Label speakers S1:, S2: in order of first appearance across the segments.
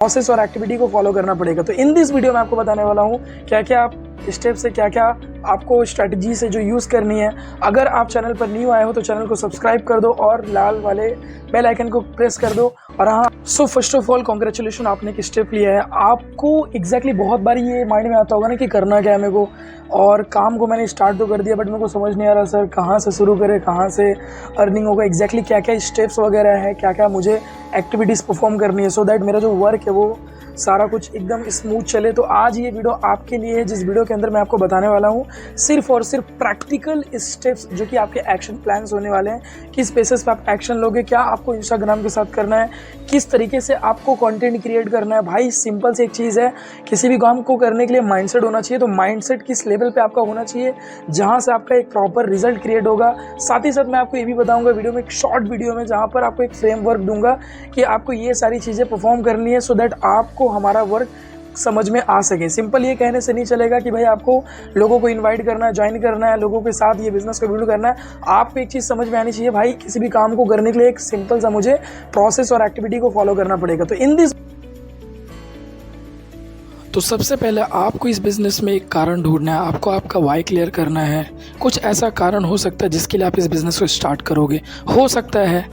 S1: Process और activity को follow करना पड़ेगा। तो इन दिस वीडियो में आपको बताने वाला हूँ क्या क्या आप स्टेप से क्या क्या आपको स्ट्रैटेजी से जो यूज़ करनी है। अगर आप चैनल पर न्यू आए हो तो चैनल को सब्सक्राइब कर दो और लाल वाले बेल आइकन को प्रेस कर दो। और हाँ, so first of all congratulation, आपने एक स्टेप लिया है। आपको एग्जैक्टली बहुत बार ये माइंड में आता होगा ना कि करना क्या है मेरे को, और काम को मैंने स्टार्ट तो कर दिया बट मेरे को समझ नहीं आ रहा सर कहाँ से शुरू करें, कहाँ से अर्निंग होगा, एग्जैक्टली क्या क्या स्टेप्स वगैरह है, क्या क्या मुझे एक्टिविटीज़ परफॉर्म करनी है सो दैट मेरा जो वर्क है वो सारा कुछ एकदम स्मूथ चले। तो आज ये वीडियो आपके लिए है, जिस वीडियो के अंदर मैं आपको बताने वाला हूँ सिर्फ और सिर्फ प्रैक्टिकल स्टेप्स जो कि आपके एक्शन प्लान्स होने वाले हैं। किस बेसिस पे आप एक्शन लोगे, क्या आपको इंस्टाग्राम के साथ करना है, किस तरीके से आपको कंटेंट क्रिएट करना है। भाई सिंपल सी एक चीज़ है, किसी भी काम को करने के लिए माइंडसेट होना चाहिए। तो माइंडसेट किस लेवल पे आपका होना चाहिए जहाँ से आपका एक प्रॉपर रिजल्ट क्रिएट होगा। साथ ही साथ मैं आपको ये भी बताऊँगा वीडियो में, एक शॉर्ट वीडियो में, जहाँ पर आपको एक फ्रेमवर्क दूंगा कि आपको ये सारी चीज़ें परफॉर्म करनी है सो दैट आपको हमारा वर्क समझ में आ सके। सिंपल ये कहने से नहीं चलेगा कि भाई आपको लोगों को इनवाइट करना है, ज्वाइन करना है, लोगों के साथ ये बिजनेस को बिल्ड करना है। आपको एक चीज़ समझ में आनी चाहिए, भाई किसी भी काम को करने के लिए एक सिंपल सा मुझे प्रोसेस और एक्टिविटी को फॉलो करना पड़ेगा। तो सबसे पहले आपको इस बिज़नेस में एक कारण ढूंढना है, आपको आपका वाई क्लियर करना है। कुछ ऐसा कारण हो सकता है जिसके लिए आप इस बिज़नेस को स्टार्ट करोगे। हो सकता है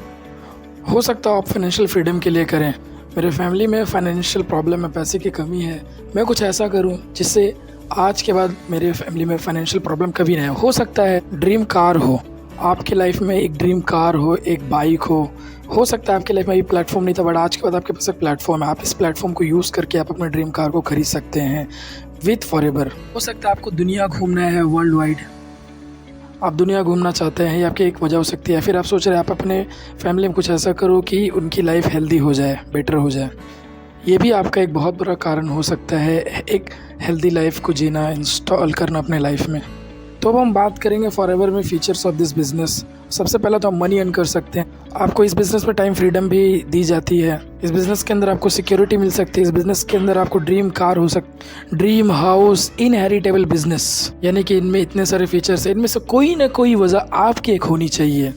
S1: आप फाइनेंशियल फ्रीडम के लिए करें, मेरे फैमिली में फाइनेंशियल प्रॉब्लम है, पैसे की कमी है, मैं कुछ ऐसा करूं जिससे आज के बाद मेरे फैमिली में फाइनेंशियल प्रॉब्लम कभी नहीं हो सकता है ड्रीम कार हो, आपके लाइफ में एक ड्रीम कार हो, एक बाइक हो सकता है आपके लाइफ में ये प्लेटफॉर्म नहीं था बट आज के बाद आपके पास एक प्लेटफॉर्म है। आप इस प्लेटफॉर्म को यूज़ करके आप अपने ड्रीम कार को खरीद सकते हैं विथ फॉरएवर। हो सकता है आपको दुनिया घूमना है, वर्ल्ड वाइड आप दुनिया घूमना चाहते हैं, ये आपकी एक वजह हो सकती है। फिर आप सोच रहे हैं आप अपने फैमिली में कुछ ऐसा करो कि उनकी लाइफ हेल्दी हो जाए, बेटर हो जाए, ये भी आपका एक बहुत बड़ा कारण हो सकता है एक हेल्दी लाइफ को जीना, इंस्टॉल करना अपने लाइफ में। तो अब हम बात करेंगे फॉरएवर में फीचर्स ऑफ दिस बिज़नेस। सबसे पहले तो आप मनी अर्न कर सकते हैं, आपको इस बिज़नेस में टाइम फ्रीडम भी दी जाती है, इस बिज़नेस के अंदर आपको सिक्योरिटी मिल सकती है, इस बिज़नेस के अंदर आपको ड्रीम कार हो सकती, ड्रीम हाउस, इनहेरिटेबल बिजनेस, यानी कि इनमें इतने सारे फीचर्स हैं, इनमें से कोई ना कोई वजह आपकी एक होनी चाहिए।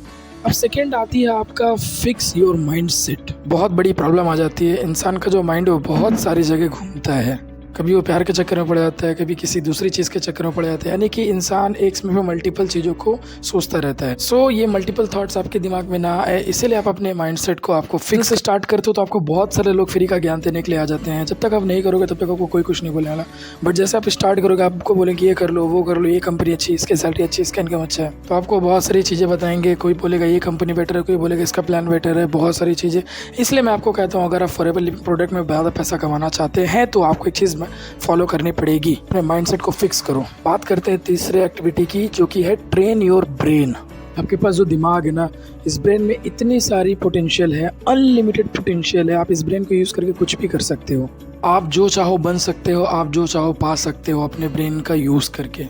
S1: अब सेकेंड आती है आपका फिक्स योर माइंड सेट। बहुत बड़ी प्रॉब्लम आ जाती है, इंसान का जो माइंड है वो बहुत सारी जगह घूमता है, कभी वो प्यार के चक्कर में पड़ जाता है, कभी किसी दूसरी चीज़ के चक्कर में पड़ जाता है, यानी कि इंसान एक समय में मल्टीपल चीज़ों को सोचता रहता है। सो ये मल्टीपल थॉट्स आपके दिमाग में ना आए, इसीलिए आप अपने माइंडसेट को आपको फिक्स स्टार्ट करते हो तो आपको बहुत सारे लोग फ्री का ज्ञान देने के लिए आ जाते हैं। जब तक आप नहीं करोगे तब तक आपको कोई कुछ नहीं बोलने वाला, बट जैसे आप स्टार्ट करोगे आपको बोलेंगे ये कर लो, वो कर लो, ये कंपनी अच्छी, इसकी सैलरी अच्छी, इसका इनकम अच्छा है, तो आपको बहुत सारी चीज़ें बताएंगे। कोई बोलेगा ये कंपनी बेटर है, कोई बोलेगा इसका प्लान बेटर है, बहुत सारी चीज़ें। इसलिए मैं आपको कहता हूँ अगर आप फॉरएवर लिविंग प्रोडक्ट में ज़्यादा पैसा कमाना चाहते हैं तो आपको एक चीज़ फॉलो करनी पड़ेगी, अपने माइंडसेट को फिक्स करो। बात करते हैं तीसरे एक्टिविटी की जो कि है ट्रेन योर ब्रेन। आपके पास जो दिमाग है ना, इस ब्रेन में इतनी सारी पोटेंशियल है, अनलिमिटेड पोटेंशियल है। आप इस ब्रेन को यूज़ करके कुछ भी कर सकते हो, आप जो चाहो बन सकते हो, आप जो चाहो पा सकते हो अपने ब्रेन का यूज़ करके।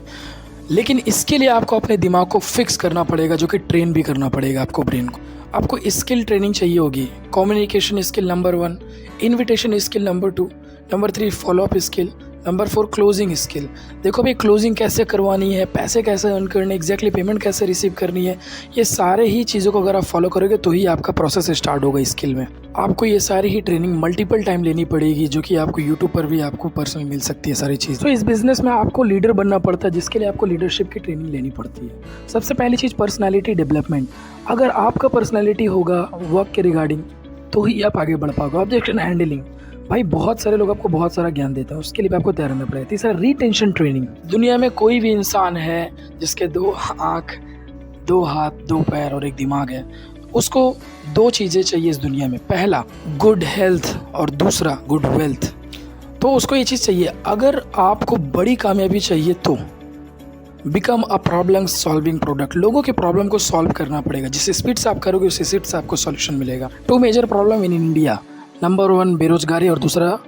S1: लेकिन इसके लिए आपको अपने दिमाग को फिक्स करना पड़ेगा, जो कि ट्रेन भी करना पड़ेगा आपको ब्रेन को। आपको स्किल ट्रेनिंग चाहिए होगी, communication skill number 1, invitation skill number 2, number 3 follow up skill, number 4 closing skill. देखो भाई क्लोजिंग कैसे करवानी है, पैसे कैसे अर्न करने, एग्जैक्टली पेमेंट कैसे रिसीव करनी है, ये सारे ही चीज़ों को अगर आप फॉलो करोगे तो ही आपका प्रोसेस स्टार्ट होगा स्किल में। आपको ये सारी ही ट्रेनिंग मल्टीपल टाइम लेनी पड़ेगी, जो कि आपको यूट्यूब पर भी आपको पर्सनल मिल सकती है सारी चीज़। तो इस बिज़नेस में आपको लीडर बनना पड़ता है, जिसके लिए आपको लीडरशिप की ट्रेनिंग लेनी पड़ती है। सबसे पहली चीज़ पर्सनैलिटी डेवलपमेंट। अगर आपका पर्सनैलिटी होगा वर्क के रिगार्डिंग तो ही आप आगे बढ़ पाओगे। ऑब्जेक्शन हैंडलिंग, भाई बहुत सारे लोग आपको बहुत सारा ज्ञान देते हैं, उसके लिए भी आपको तैयार रहना पड़ेगा। तीसरा रिटेंशन ट्रेनिंग। दुनिया में कोई भी इंसान है जिसके 2 आँख, 2 हाथ, 2 पैर और एक दिमाग है, उसको 2 चीज़ें चाहिए इस दुनिया में, पहला गुड हेल्थ और दूसरा गुड वेल्थ। तो उसको ये चीज़ चाहिए। अगर आपको बड़ी कामयाबी चाहिए तो become a problem solving product. लोगों के प्रॉब्लम को सॉल्व करना पड़ेगा, जिस स्पीड से आप करोगे उस स्पीड से आपको सॉल्यूशन मिलेगा। 2 major problem in India, number 1 बेरोजगारी और दूसरा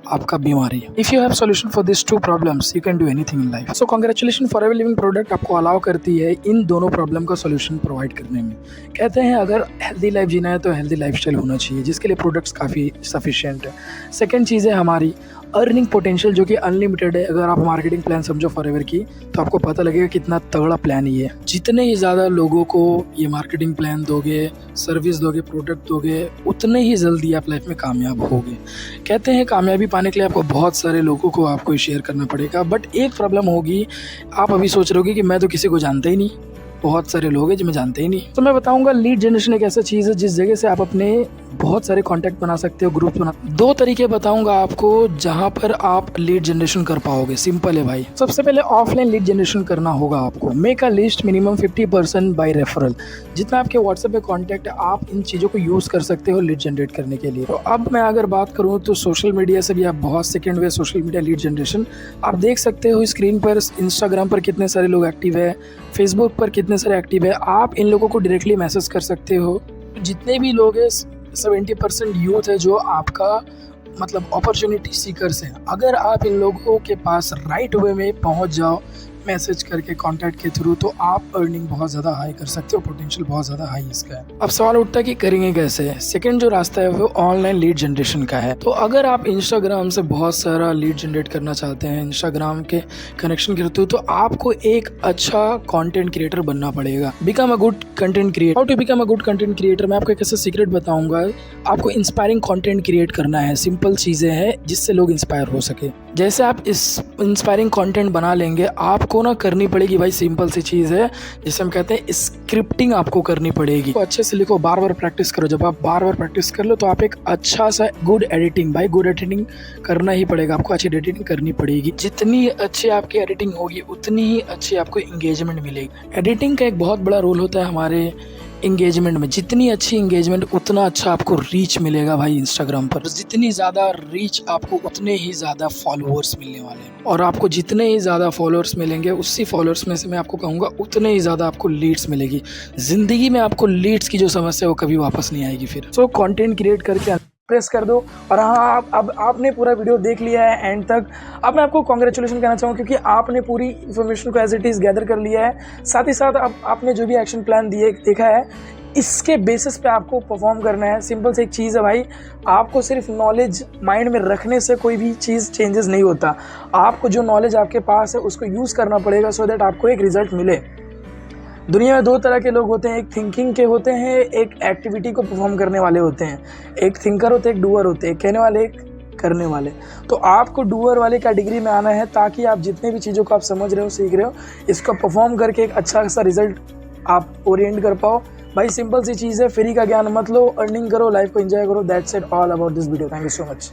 S1: आपका बीमारी। If you have solution for this 2 problems you can do anything in life. So congratulation, forever living product आपको अलाउ करती है इन दोनों प्रॉब्लम का सॉल्यूशन प्रोवाइड करने में। कहते हैं अगर हेल्दी लाइफ जीना है तो हेल्दी लाइफस्टाइल होना चाहिए, जिसके लिए प्रोडक्ट्स काफ़ी सफिशिएंट है। सेकेंड चीज़ है हमारी अर्निंग पोटेंशियल जो कि अनलिमिटेड है। अगर आप मार्केटिंग प्लान समझो फॉरएवर की, तो आपको पता लगेगा कितना तगड़ा प्लान ये है। जितने ही ज़्यादा लोगों को ये मार्केटिंग प्लान दोगे, सर्विस दोगे, प्रोडक्ट दोगे, उतने ही जल्दी आप लाइफ में कामयाब होगे। कहते हैं कामयाबी पाने के लिए आपको बहुत सारे लोगों को आपको शेयर करना पड़ेगा, बट एक प्रॉब्लम होगी, आप अभी सोच रहे होगे कि मैं तो किसी को जानता ही नहीं, बहुत सारे लोग हैं जो मैं जानते ही नहीं। तो मैं बताऊंगा लीड जनरेशन एक ऐसा चीज़ है जिस जगह से आप अपने बहुत सारे कॉन्टैक्ट बना सकते हो, ग्रुप बना। 2 तरीके बताऊंगा आपको जहां पर आप लीड जनरेशन कर पाओगे। सिंपल है भाई। सबसे पहले ऑफलाइन लीड जनरेशन करना होगा आपको। Make a list minimum 50% by referral. जितना आपके व्हाट्सएप पे कॉन्टैक्ट है, आप इन चीज़ों को यूज़ कर सकते हो लीड जनरेट करने के लिए। तो अब मैं अगर बात करूँ तो सोशल मीडिया से भी आप बहुत second way social media lead generation आप देख सकते हो स्क्रीन पर। इंस्टाग्राम पर कितने सारे लोग एक्टिव है, फेसबुक पर कितने सारे एक्टिव है, आप इन लोगों को डायरेक्टली मैसेज कर सकते हो। जितने भी लोग हैं 70% यूथ है जो आपका मतलब अपॉर्चुनिटी सीकर्स हैं। अगर आप इन लोगों के पास राइट वे में पहुंच जाओ मैसेज करके, कॉन्टैक्ट के थ्रू, तो आप अर्निंग बहुत ज़्यादा हाई कर सकते हो। पोटेंशियल बहुत ज़्यादा हाई इसका है। अब सवाल उठता है कि करेंगे कैसे। सेकंड जो रास्ता है वो ऑनलाइन लीड जनरेशन का है। तो अगर आप इंस्टाग्राम से बहुत सारा लीड जनरेट करना चाहते हैं, इंस्टाग्राम के कनेक्शन के थ्रू, तो आपको एक अच्छा कंटेंट क्रिएटर बनना पड़ेगा। Become a good content creator. How to become a good content creator, मैं आपको एक ऐसा सीक्रेट बताऊंगा। आपको इंस्पायरिंग कंटेंट क्रिएट करना है। सिंपल चीज़ें हैं जिससे लोग इंस्पायर हो सके। जैसे आप इस इंस्पायरिंग कंटेंट बना लेंगे, आपको ना करनी पड़ेगी भाई, सिंपल सी चीज़ है जिसे हम कहते हैं स्क्रिप्टिंग आपको करनी पड़ेगी। तो अच्छे से लिखो, बार बार प्रैक्टिस करो। जब आप बार बार प्रैक्टिस कर लो तो आप एक अच्छा सा गुड एडिटिंग, भाई गुड एडिटिंग करना ही पड़ेगा आपको। अच्छी एडिटिंग करनी पड़ेगी। जितनी अच्छी आपकी एडिटिंग होगी उतनी ही अच्छी आपको इंगेजमेंट मिलेगी। एडिटिंग का एक बहुत बड़ा रोल होता है हमारे इंगेजमेंट में। जितनी अच्छी इंगेजमेंट उतना अच्छा आपको रीच मिलेगा भाई इंस्टाग्राम पर। जितनी ज़्यादा रीच आपको उतने ही ज़्यादा फॉलोअर्स मिलने वाले हैं, और आपको जितने ही ज़्यादा फॉलोअर्स मिलेंगे उसी फॉलोअर्स में से मैं आपको कहूँगा उतने ही ज़्यादा आपको लीड्स मिलेगी। ज़िंदगी में आपको लीड्स की जो समस्या है वो कभी वापस नहीं आएगी फिर। सो कंटेंट क्रिएट करके प्रेस कर दो। और हाँ, अब आपने पूरा वीडियो देख लिया है एंड तक। अब मैं आपको कॉन्ग्रेचुलेशन कहना चाहूँ क्योंकि आपने पूरी इन्फॉर्मेशन को एज इट इज़ गैदर कर लिया है। साथ ही साथ अब आपने जो भी एक्शन प्लान देखा है, इसके बेसिस पे आपको परफॉर्म करना है। सिंपल से एक चीज़ है भाई, आपको सिर्फ नॉलेज माइंड में रखने से कोई भी चीज़ चेंजेस नहीं होता। आपको जो नॉलेज आपके पास है उसको यूज़ करना पड़ेगा सो दैट आपको एक रिजल्ट मिले। दुनिया में 2 तरह के लोग होते हैं, एक थिंकिंग के होते हैं, एक एक्टिविटी को परफॉर्म करने वाले होते हैं। एक थिंकर होते हैं, एक डूअर होते हैं, कहने वाले, एक करने वाले। तो आपको डूअर वाले कैटेगरी में आना है ताकि आप जितने भी चीज़ों को आप समझ रहे हो, सीख रहे हो, इसको परफॉर्म करके एक अच्छा सा रिजल्ट आप ओरिएंट कर पाओ। भाई सिंपल सी चीज़ है, फ्री का ज्ञान मत लो, अर्निंग करो, लाइफ को एंजॉय करो। That's it all about this video. Thank you so much.